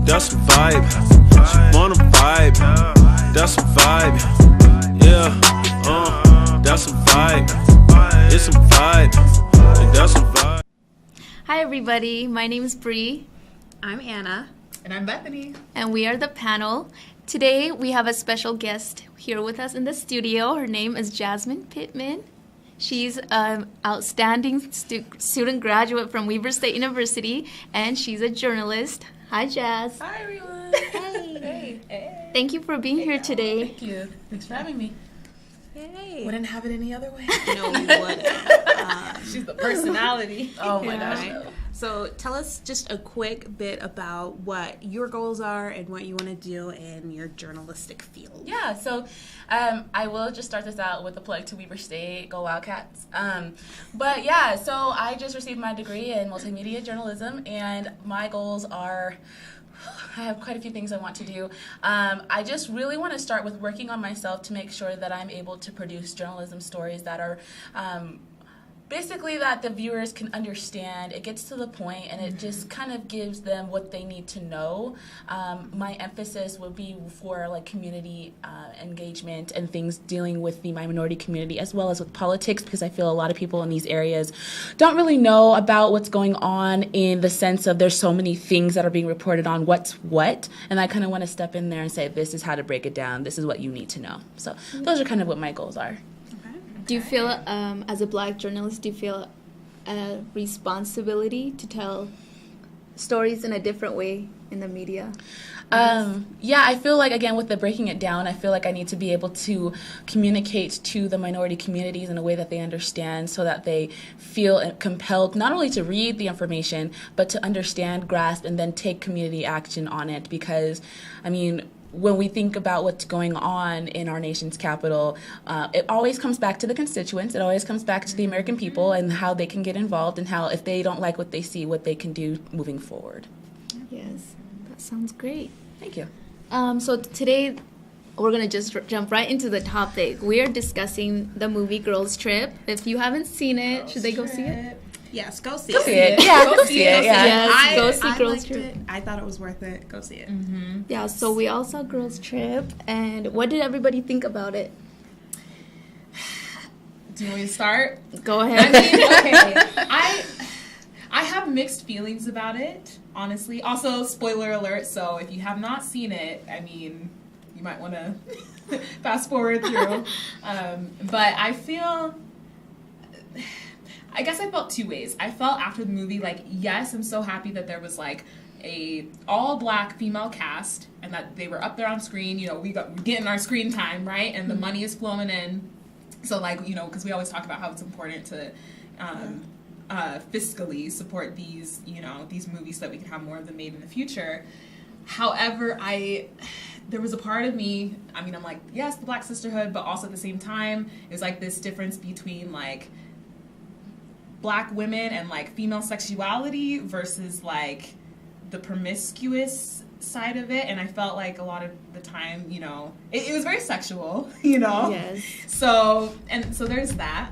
that's a vibe. She wanna vibe, that's a vibe. Yeah, that's a vibe. It's a vibe, and that's a vibe. Hi everybody, my name is Bree. I'm Anna. And I'm Bethany. And we are the panel. Today we have a special guest here with us in the studio. Her name is Jasmine Pitman. She's an outstanding student graduate from Weber State University, and she's a journalist. Hi, Jazz. Hi, everyone. Hey. Hey. Thank you for being here today. Thank you. Thanks for having me. Yay. Wouldn't have it any other way. No, we wouldn't. She's the personality. Oh my gosh. Right? So tell us just a quick bit about what your goals are and what you want to do in your journalistic field. Yeah, so I will just start this out with a plug to Weber State, go Wildcats. But yeah, so I just received my degree in multimedia journalism, and my goals are, I have quite a few things I want to do. I just really want to start with working on myself to make sure that I'm able to produce journalism stories that are basically that the viewers can understand. It gets to the point, and it just kind of gives them what they need to know. My emphasis would be for like community engagement and things dealing with the minority community as well as with politics, because I feel a lot of people in these areas don't really know about what's going on, in the sense of there's so many things that are being reported on what's what, and I kind of want to step in there and say, this is how to break it down, this is what you need to know. So those are kind of what my goals are. Do you feel, as a Black journalist, do you feel a responsibility to tell stories in a different way in the media? Yeah, I feel like, again, with the breaking it down, I feel like I need to be able to communicate to the minority communities in a way that they understand, so that they feel compelled not only to read the information, but to understand, grasp, and then take community action on it. Because, I mean, when we think about what's going on in our nation's capital, it always comes back to the constituents. It always comes back to the American people and how they can get involved, and how, if they don't like what they see, what they can do moving forward. Yes, that sounds great. Thank you. So today we're going to just jump right into the topic. We are discussing the movie Girls Trip. If you haven't seen it, should they go see it? Yes, go see Go it. see it. Yeah, go see it. Yeah. Yes, go see I Girls liked Trip. it. I thought it was worth it. Go see it. Mm-hmm. Yeah, so we all saw Girls Trip, and what did everybody think about it? Do you want me to start? Go I ahead. mean, okay. I have mixed feelings about it, honestly. Also, spoiler alert, so if you have not seen it, I mean, you might want to fast forward through. But I guess I felt two ways. I felt after the movie, like, yes, I'm so happy that there was, like, a all-black female cast, and that they were up there on screen. You know, we're getting our screen time, right? And the money is flowing in. So, like, you know, because we always talk about how it's important to fiscally support these, you know, these movies so that we can have more of them made in the future. However, there was a part of me, I mean, I'm like, yes, the Black sisterhood, but also at the same time, it's like this difference between, like, Black women and, like, female sexuality versus, like, the promiscuous side of it. And I felt like a lot of the time, you know, it was very sexual, you know? Yes. So there's that.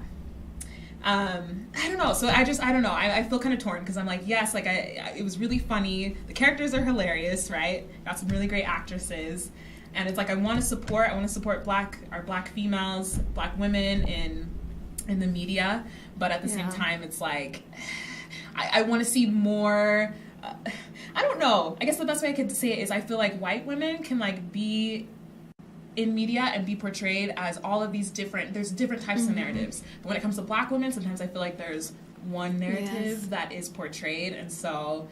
I don't know. So I don't know. I feel kind of torn, because I'm like, yes, like, it was really funny. The characters are hilarious, right? Got some really great actresses. And it's like, I want to support our Black females, Black women in the media. But at the same time, it's like, I want to see more. I don't know. I guess the best way I could say it is, I feel like white women can, like, be in media and be portrayed as all of these there's different types of narratives. But when it comes to Black women, sometimes I feel like there's one narrative that is portrayed, and so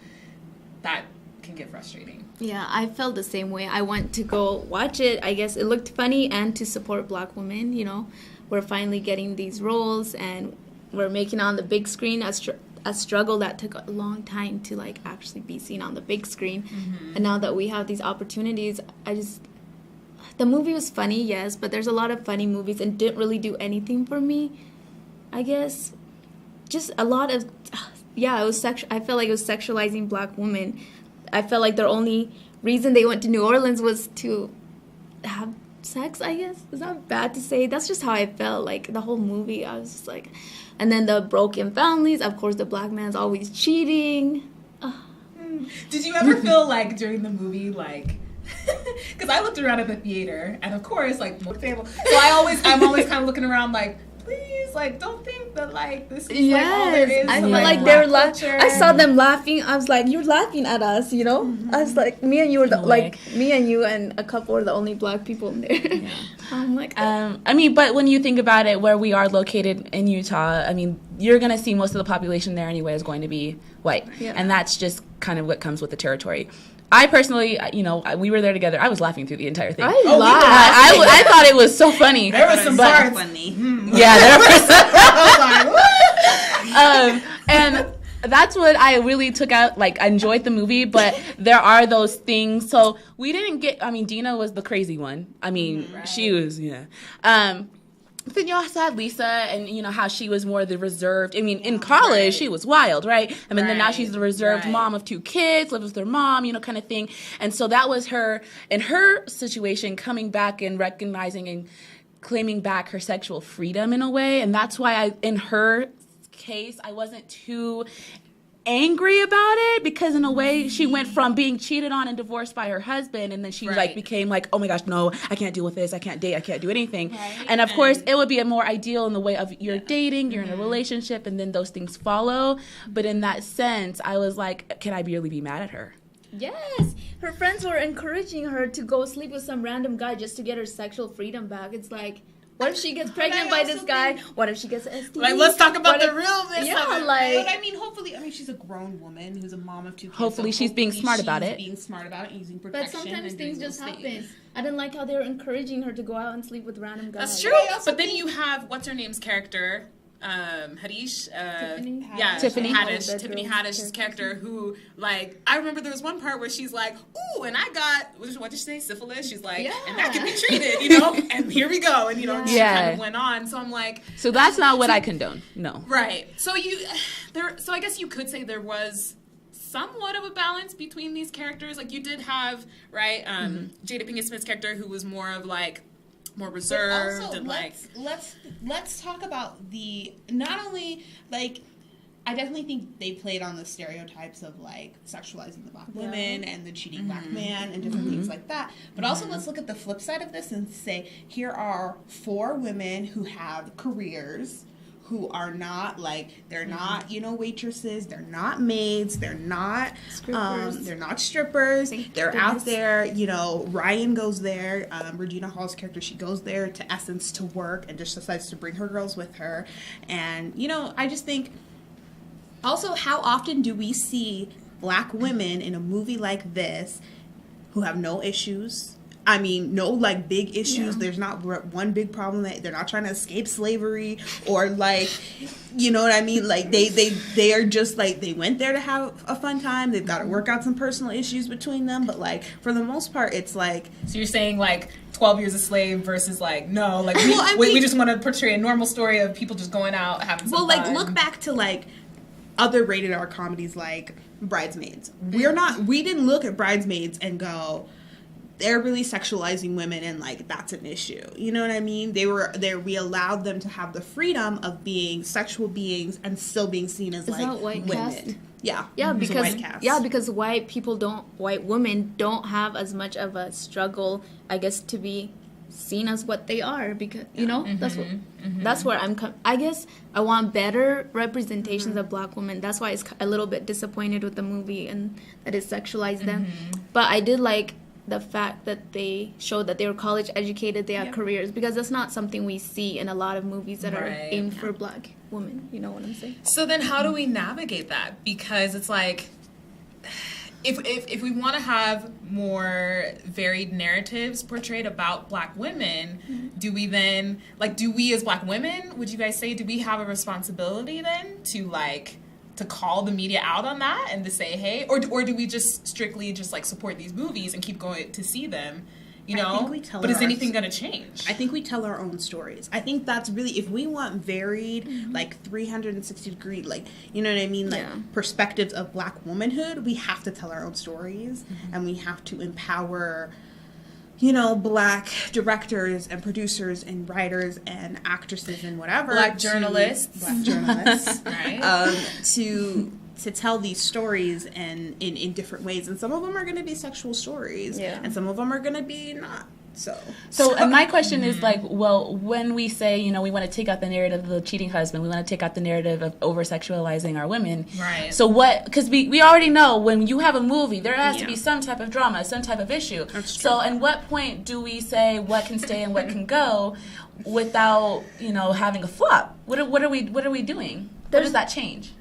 that can get frustrating. Yeah, I felt the same way. I went to go watch it. I guess it looked funny, and to support Black women, you know. We're finally getting these roles, and we're making it on the big screen. A struggle that took a long time to, like, actually be seen on the big screen. And now that we have these opportunities, the movie was funny, yes, but there's a lot of funny movies and didn't really do anything for me, I guess. Just a lot of, it was I felt like it was sexualizing Black women. I felt like their only reason they went to New Orleans was to have sex, I guess. Is that bad to say? That's just how I felt, like, the whole movie. I was just like, and then the broken families, of course, the Black man's always cheating. Did you ever feel like during the movie, like, because I looked around at the theater, and of course, like, more table. So I'm always kind of looking around, like, please, like, don't think that, like, this is like all there is. I to, feel like they were laughing. I saw them laughing. I was like, you're laughing at us, you know? I was like, me and you were me and you and a couple were the only black people in there. Yeah. I'm like, I mean, but when you think about it, where we are located in Utah, I mean, you're going to see most of the population there anyway is going to be white. Yeah. And that's just kind of what comes with the territory. I personally, you know, we were there together. I was laughing through the entire thing. I thought it was so funny. There was some parts. Funny. Yeah, there was. And that's what I really took out. Like, I enjoyed the movie, but there are those things. So we didn't get. I mean, Dina was the crazy one. I mean, she was But then you also had Lisa, and you know how she was more the reserved. I mean, in college she was wild, right? I mean, then now she's the reserved mom of 2 kids, lives with her mom, you know, kind of thing. And so that was her in her situation, coming back and recognizing and claiming back her sexual freedom in a way. And that's why in her case, I wasn't too angry about it, because in a way she went from being cheated on and divorced by her husband, and then she like became like, oh my gosh, no, I can't deal with this, I can't date, I can't do anything. And of course it would be a more ideal in the way of you're dating, you're in a relationship, and then those things follow. But in that sense, I was like, can I really be mad at her? Yes, her friends were encouraging her to go sleep with some random guy just to get her sexual freedom back. It's like, what if she gets pregnant by this guy? What if she gets an STD? Like, let's talk about the realness. Yeah, of it. like. But I mean, hopefully, she's a grown woman who's a mom of 2 kids. Hopefully, she's being smart about it. Being smart about it, using protection. But sometimes things just happen. I didn't like how they were encouraging her to go out and sleep with random guys. That's true. But then you have what's her name's character, Hadish, Tiffany. Yeah, Tiffany Haddish's character, who, like, I remember there was one part where she's like, ooh, and I got, what did she say, syphilis? She's like, and that can be treated, you know, and here we go, and, you know, she kind of went on, so I'm like. So that's not what I condone, no. Right. So so I guess you could say there was somewhat of a balance between these characters. Like, you did have, right, Jada Pinkett Smith's character, who was more of, like, more reserved, also, and let's talk about the, not only, like, I definitely think they played on the stereotypes of, like, sexualizing the black women and the cheating black man and different things like that. But also let's look at the flip side of this and say, here are 4 women who have careers, who are not, like, they're not, you know, waitresses, they're not maids, they're not strippers, they're out there, you know. Ryan goes there, Regina Hall's character, she goes there to Essence to work and just decides to bring her girls with her. And, you know, I just think, also, how often do we see black women in a movie like this who have no issues? I mean, no, like, big issues. There's not one big problem that they're not trying to escape slavery, or, like, you know what I mean? Like, they are just, like, they went there to have a fun time. They've got to work out some personal issues between them. But, like, for the most part, it's like. So you're saying, like, 12 Years a Slave versus, like, no, like, we just want to portray a normal story of people just going out, having some fun. Well, like, look back to, like, other rated R comedies like Bridesmaids. We didn't look at Bridesmaids and go, they're really sexualizing women and, like, that's an issue. You know what I mean? We allowed them to have the freedom of being sexual beings and still being seen as, like, white women. Cast? Yeah, because white women don't have as much of a struggle, I guess, to be seen as what they are, because you know that's where I guess I want better representations of black women. That's why it's a little bit disappointed with the movie and that it sexualized them. But I did like the fact that they showed that they were college educated, they have careers, because that's not something we see in a lot of movies that are aimed for black women. You know what I'm saying? So then how do we navigate that? Because it's like, if we want to have more varied narratives portrayed about black women, do we then, like, do we as black women, would you guys say, do we have a responsibility then to, like, to call the media out on that and to say, hey, or do we just strictly just, like, support these movies and keep going to see them, you know? I think we tell but is anything going to change? I think we tell our own stories. I think that's really, if we want varied, like, 360 degree, like, you know what I mean, like, perspectives of black womanhood, we have to tell our own stories, and we have to empower, you know, black directors and producers and writers and actresses and whatever. Black journalists. Right. To to tell these stories and in different ways, and some of them are going to be sexual stories, and some of them are going to be not. So and my question is like, well, when we say, you know, we want to take out the narrative of the cheating husband, we want to take out the narrative of over-sexualizing our women. Right. So what, because we already know when you have a movie, there has to be some type of drama, some type of issue. That's true. So at what point do we say what can stay and what can go without, you know, having a flop? What are we doing? What does that change?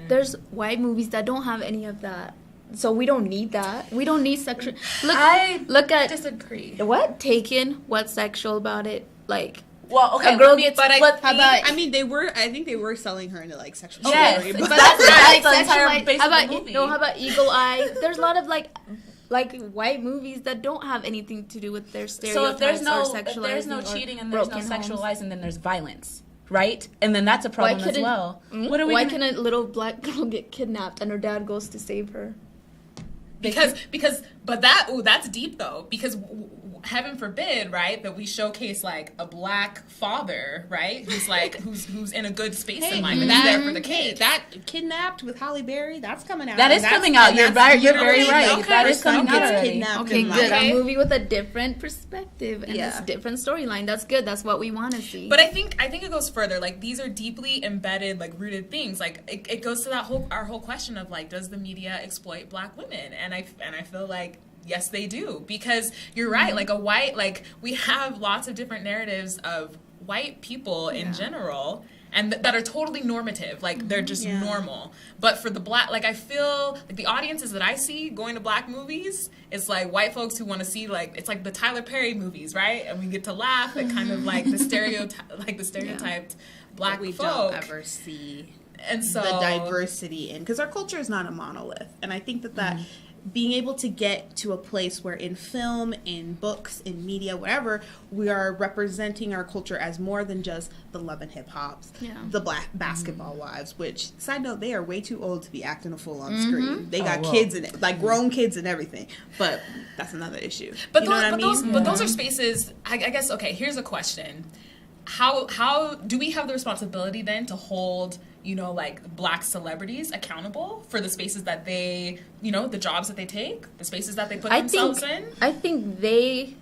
There's white movies that don't have any of that. So we don't need that. We don't need sexual. Look at disagree. What Taken? What's sexual about it? Like, well, okay, a girl gets. But I think they were selling her into like sexual yes, slavery. but But that's the like entire base how of the about movie. no? How about Eagle Eye? There's a lot of like white movies that don't have anything to do with their stereotypes. So if there's no or cheating and there's no broken homes. sexualizing, then there's violence, right? And then that's a problem as well. Why can a little black girl get kidnapped and her dad goes to save her? But that's deep though, because heaven forbid, right, that we showcase like a black father, right, who's like who's in a good space in life and is there for the kids. That Kidnapped with Halle Berry, that's coming out. That is coming out. You're very right. Okay. That is coming out Gets already. kidnapped Okay, in good. life. A movie with a different perspective and this different storyline. That's good. That's what we want to see. But I think it goes further. Like, these are deeply embedded, like, rooted things. Like, it goes to that our whole question of like, does the media exploit black women? And I feel like yes, they do, because you're right. Like we have lots of different narratives of white people in general. And that are totally normative, like they're just normal. But for the black, like I feel like the audiences that I see going to black movies, it's like white folks who want to see like it's like the Tyler Perry movies, right? And we get to laugh at kind of like the stereotyped black we folk. don't ever see and so the diversity in, because our culture is not a monolith, and I think that being able to get to a place where in film, in books, in media, whatever, we are representing our culture as more than just the Love and Hip Hops, the black basketball wives, which, side note, they are way too old to be acting a fool on screen. They got kids in it, like grown kids and everything, but that's another issue. But you know but those are spaces, I guess, okay, here's a question. How do we have the responsibility then to hold, you know, like black celebrities accountable for the spaces that they, you know, the jobs that they take, the spaces that they put themselves in? I think they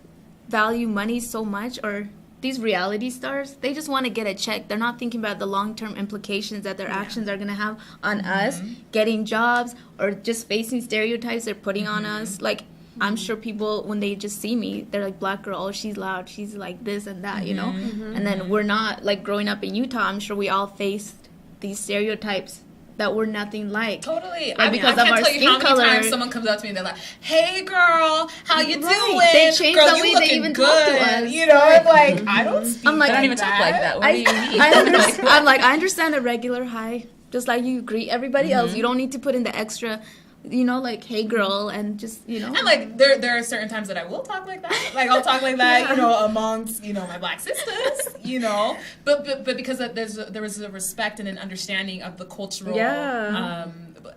value money so much, or these reality stars, they just want to get a check. They're not thinking about the long-term implications that their actions are going to have on us, getting jobs, or just facing stereotypes they're putting on us. Like, I'm sure people, when they just see me, they're like, black girl, oh, she's loud, she's like this and that, you know? And then we're not, like, growing up in Utah, I'm sure we all faced these stereotypes that we're nothing like. Totally. Like, because I of can't our tell you skin how many color. times someone comes up to me and they're like, hey, girl, how you doing? They change girl, the you way looking they even good. talk to us. You know, I'm like, I don't speak I'm like, I don't even talk like that. What do you mean? I understand a regular hi, just like you greet everybody else. You don't need to put in the extra, you know, like, hey girl, and just, you know. And like there are certain times that I will talk like that. Like I'll talk like that, you know, amongst, you know, my black sisters, you know. But because there was a respect and an understanding of the cultural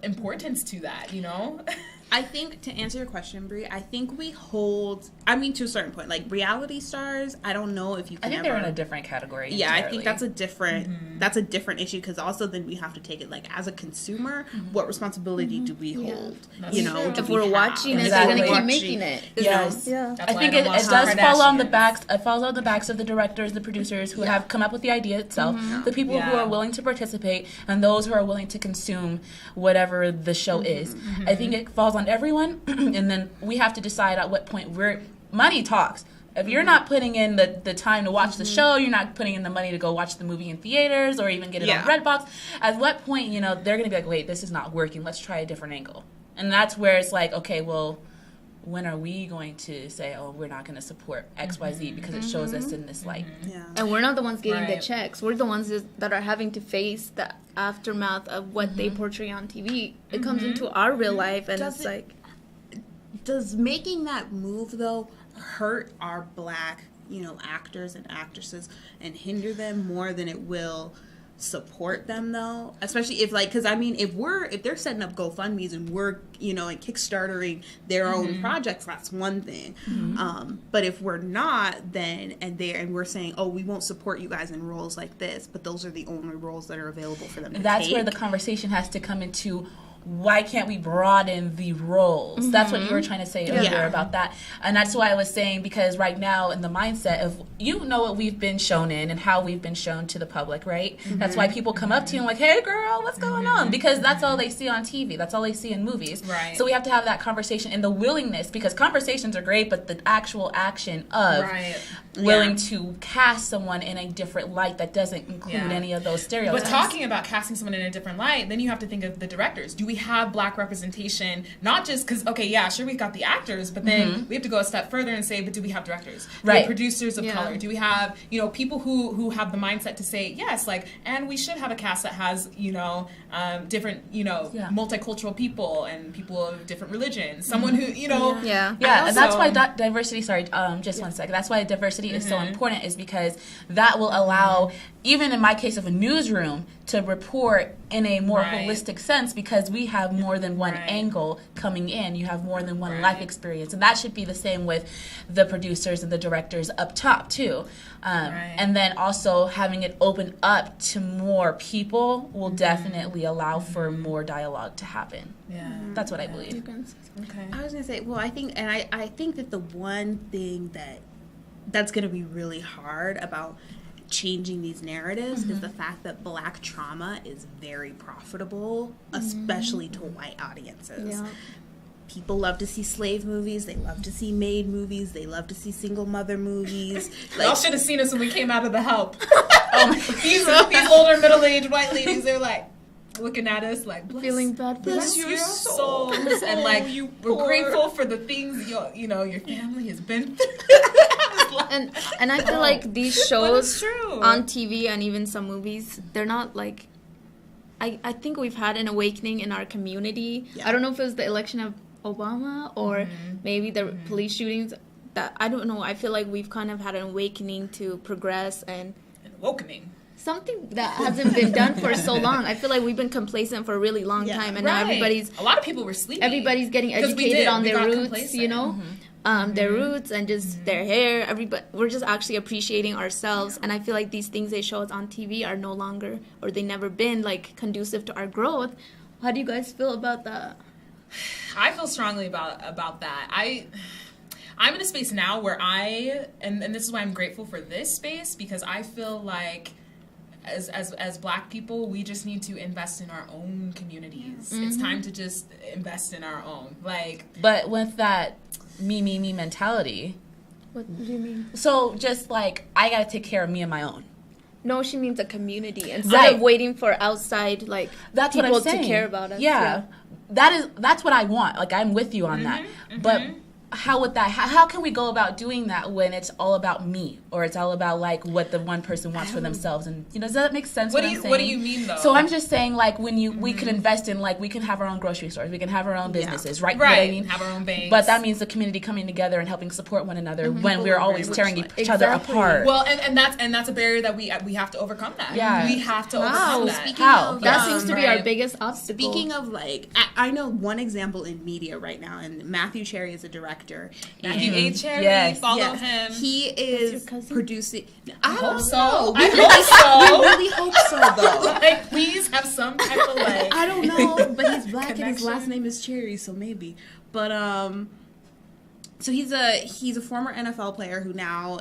importance to that, you know. I think, to answer your question, Brie, I think we hold, I mean, to a certain point, like reality stars, I don't know if you can I think ever, they're in a different category. yeah, entirely. I think that's a different issue, because also then we have to take it like as a consumer, what responsibility do we hold? That's You know, true. do If we we're have? watching it, Exactly. they're gonna keep Watching. making it. Yes. Yeah. That's I why think don't it watch does fall on the Kardashians. backs. It falls on the backs of the directors, the producers who have come up with the idea itself, the people who are willing to participate, and those who are willing to consume whatever the show is. I think it falls on everyone, and then we have to decide at what point money talks. If you're not putting in the time to watch the show, you're not putting in the money to go watch the movie in theaters or even get it on Redbox, at what point, you know, they're going to be like, wait, this is not working. Let's try a different angle. And that's where it's like, okay, well, when are we going to say, oh, we're not going to support XYZ because it shows us in this light? Yeah. And we're not the ones getting the Right. checks. We're the ones that are having to face the aftermath of what they portray on TV. It comes into our real life, and Does it's it- like, Does making that move, though, hurt our black, you know, actors and actresses and hinder them more than it will support them, though? Especially if, like, because I mean, if they're setting up GoFundMe's and we're, you know, and Kickstartering their own projects, that's one thing. But if we're not, then and we're saying, oh, we won't support you guys in roles like this, but those are the only roles that are available for them to That's take. where the conversation has to come into, why can't we broaden the roles? That's what you were trying to say earlier about that. And that's why I was saying, because right now in the mindset of, you know what we've been shown in and how we've been shown to the public, right? That's why people come up to you and like, hey girl, what's going on? Because that's all they see on TV. That's all they see in movies. Right. So we have to have that conversation and the willingness, because conversations are great, but the actual action of willing to cast someone in a different light that doesn't include any of those stereotypes. But talking about casting someone in a different light, then you have to think of the directors. Do we have black representation? Not just because, okay, yeah, sure, we've got the actors, but then we have to go a step further and say, but do we have directors? Do we have producers of color? Do we have, you know, people who have the mindset to say, yes, like, and we should have a cast that has, you know, different, you know, multicultural people and people of different religions. Someone who, you know. And that's why diversity, just 1 second. That's why diversity is so important, is because that will allow, even in my case of a newsroom, to report in a more holistic sense, because we have more than one angle coming in. You have more than one life experience. And that should be the same with the producers and the directors up top, too. And then also having it open up to more people will definitely allow for more dialogue to happen. That's what I believe. Okay. I was going to say, well, I think that the one thing that's going to be really hard about changing these narratives is the fact that black trauma is very profitable, especially to white audiences. People love to see slave movies. They love to see maid movies. They love to see single mother movies. Like, y'all should have seen us when we came out of The Help. These older middle-aged white ladies, they're like looking at us like, feeling bad. Bless your souls. And like, we're grateful for the things your family has been through. And I feel like these shows on TV and even some movies, they're not like, I think we've had an awakening in our community. I don't know if it was the election of Obama or maybe the police shootings. That I don't know. I feel like we've kind of had an awakening to progress and something that hasn't been done for so long. I feel like we've been complacent for a really long time, and now a lot of people were sleeping. Everybody's getting educated on their roots, you know. Their roots and just their hair. We're just actually appreciating ourselves, and I feel like these things they show us on TV are no longer, or they never been, like, conducive to our growth. How do you guys feel about that? I feel strongly about that. I'm in a space now where and this is why I'm grateful for this space, because I feel like as black people, we just need to invest in our own communities. It's time to just invest in our own. But with that me mentality. What do you mean? So just like, I gotta take care of me and my own. No, she means a community instead of waiting for outside that's people what I'm saying. To care about us. Yeah. That's what I want. Like, I'm with you on that. But how can we go about doing that when it's all about me, or it's all about like what the one person wants for themselves? And does that make sense? What do you mean though? So I'm just saying, like, when we could invest in, like, we can have our own grocery stores, we can have our own businesses, right? Right. You know what I mean? Have our own banks. But that means the community coming together and helping support one another when we're always tearing each other apart. Well, and that's a barrier that we have to overcome. That we have to overcome that. How? That seems to be our biggest obstacle. Speaking of, like, I know one example in media right now, and Matthew Cherry is a director. Matthew Cherry, follow him. He is producing. I hope don't so. know. I hope so. We really hope so, though. Like, please have some type of like. I don't know, but he's black and his last name is Cherry, so maybe. But so he's a former NFL player who now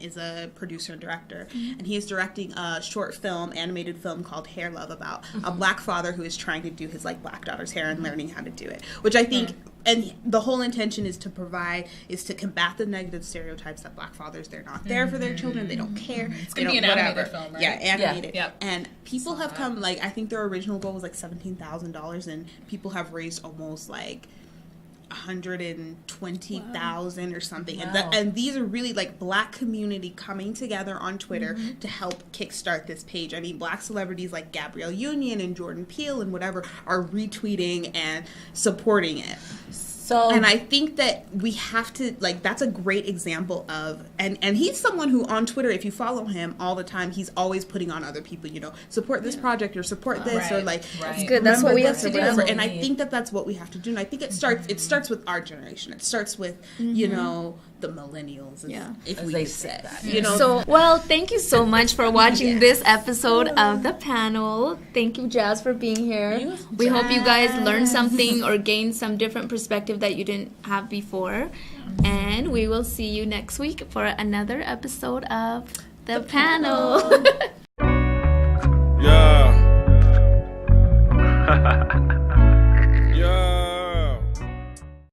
is a producer and director, and he is directing a short film, animated film called Hair Love, about a black father who is trying to do his like black daughter's hair and learning how to do it, which I think. And the whole intention is to combat the negative stereotypes that black fathers, they're not there for their children, they don't care. It's going to be an animated film, right? Yeah, animated. Yeah. And people have come, like, I think their original goal was like $17,000, and people have raised almost like 120,000 or something. Wow. And these are really like black community coming together on Twitter to help kickstart this page. I mean, black celebrities like Gabrielle Union and Jordan Peele and whatever are retweeting and supporting it. And I think that we have to, like, that's a great example of, and he's someone who on Twitter, if you follow him all the time, he's always putting on other people, support this project or support this or like. That's good. That's what we have to do. And I think that that's what we have to do. And I think it starts with our generation. It starts with, the millennials, Yeah. if As we they could say say. that. You know, So, well, thank you so much for watching this episode of The Panel. Thank you, Jazz, for being here. We hope you guys learned something or gained some different perspective that you didn't have before. And we will see you next week for another episode of The Panel. Yeah.